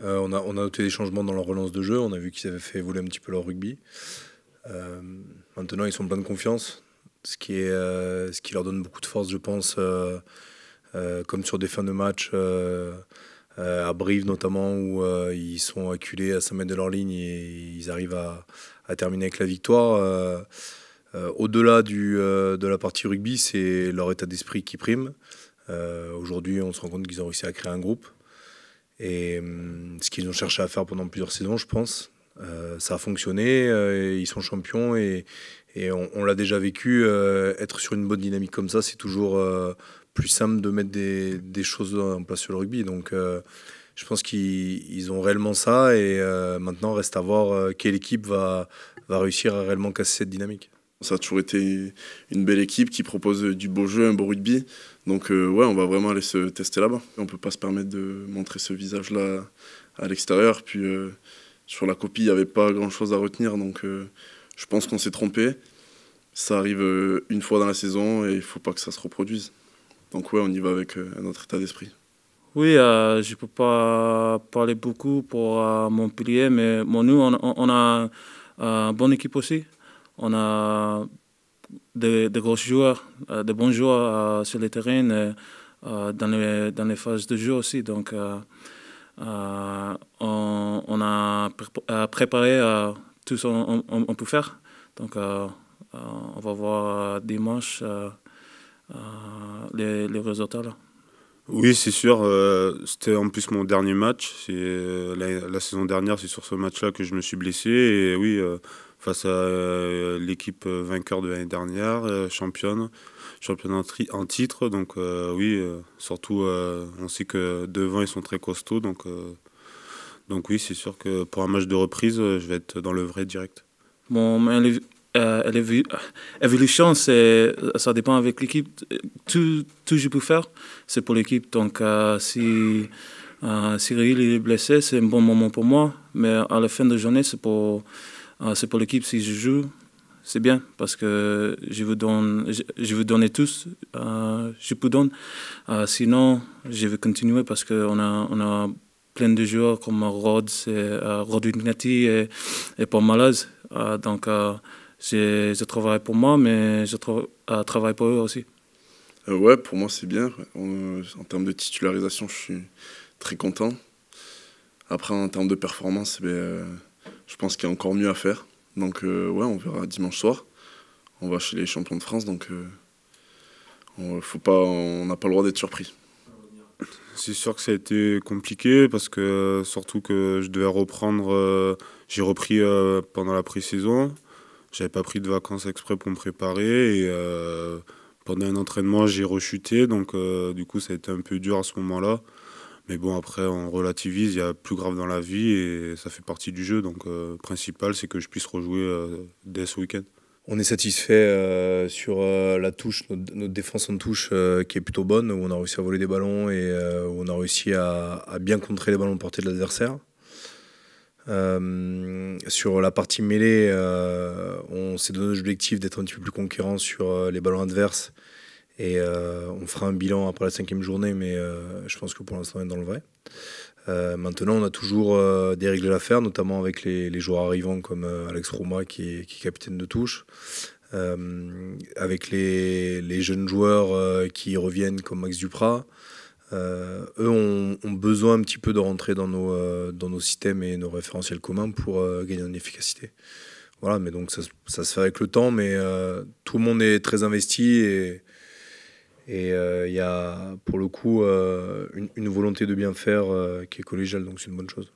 On a noté des changements dans leur relance de jeu. On a vu qu'ils avaient fait évoluer un petit peu leur rugby. Euh, Maintenant, ils sont pleins de confiance, ce qui leur donne beaucoup de force, je pense, comme sur des fins de match, à Brive notamment, où ils sont acculés à 5 mètres de leur ligne et ils arrivent à terminer avec la victoire. Au-delà de la partie rugby, c'est leur état d'esprit qui prime. Aujourd'hui, on se rend compte qu'ils ont réussi à créer un groupe. Et ce qu'ils ont cherché à faire pendant plusieurs saisons, je pense, ça a fonctionné. Ils sont champions et on l'a déjà vécu. Être sur une bonne dynamique comme ça, c'est toujours plus simple de mettre des choses en place sur le rugby. Donc, je pense qu'ils ont réellement ça. Et maintenant, reste à voir quelle équipe va réussir à réellement casser cette dynamique. Ça a toujours été une belle équipe qui propose du beau jeu, un beau rugby. Donc ouais, on va vraiment aller se tester là-bas. On ne peut pas se permettre de montrer ce visage-là à l'extérieur. Puis sur la copie, il n'y avait pas grand-chose à retenir. Donc je pense qu'on s'est trompé. Ça arrive une fois dans la saison et il ne faut pas que ça se reproduise. Donc ouais, on y va avec un autre état d'esprit. Oui, je ne peux pas parler beaucoup pour Montpellier, mais bon, nous, on a une bonne équipe aussi. On a de gros joueurs, de bons joueurs sur le terrain, dans les phases de jeu aussi. Donc, on a préparé tout ce qu'on peut faire. Donc, on va voir dimanche les résultats là. Oui, c'est sûr. C'était en plus mon dernier match. La saison dernière, c'est sur ce match-là que je me suis blessé. Et oui, face à l'équipe vainqueur de l'année dernière, championne en titre. Donc oui, surtout, on sait que devant, ils sont très costauds. Donc oui, c'est sûr que pour un match de reprise, je vais être dans le vrai direct. Bon, mais l'évolution, ça dépend avec l'équipe. Tout je peux faire, c'est pour l'équipe. Donc, si Cyril est blessé, c'est un bon moment pour moi. Mais à la fin de la journée, c'est pour l'équipe. Si je joue, c'est bien parce que je veux donner tous. Je peux donner. Sinon, je vais continuer parce qu'on a plein de joueurs comme Rod Ignati et Paul Malaz. Donc, je travaille pour moi, mais je travaille pour eux aussi. Ouais, pour moi c'est bien. En termes de titularisation, je suis très content. Après, en termes de performance, je pense qu'il y a encore mieux à faire. Donc ouais, on verra dimanche soir. On va chez les champions de France, donc on n'a pas le droit d'être surpris. C'est sûr que ça a été compliqué parce que surtout que je devais reprendre. J'ai repris pendant la pré-saison. J'avais pas pris de vacances exprès pour me préparer et pendant un entraînement j'ai rechuté, donc du coup ça a été un peu dur à ce moment-là. Mais bon, après on relativise, il y a plus grave dans la vie et ça fait partie du jeu, donc le principal c'est que je puisse rejouer dès ce week-end. On est satisfait sur la touche, notre défense en touche qui est plutôt bonne, où on a réussi à voler des ballons et où on a réussi à bien contrer les ballons portés de l'adversaire. Sur la partie mêlée, on s'est donné l'objectif d'être un petit peu plus conquérant sur les ballons adverses et on fera un bilan après la 5e journée, mais je pense que pour l'instant on est dans le vrai. Maintenant, on a toujours des réglages à faire, notamment avec les joueurs arrivants comme Alex Rouma qui est capitaine de touche, avec les jeunes joueurs qui reviennent comme Max Duprat. Eux ont besoin un petit peu de rentrer dans nos systèmes et nos référentiels communs pour gagner en efficacité. Voilà, mais donc ça se fait avec le temps, mais tout le monde est très investi et y a pour le coup une volonté de bien faire qui est collégiale, donc c'est une bonne chose.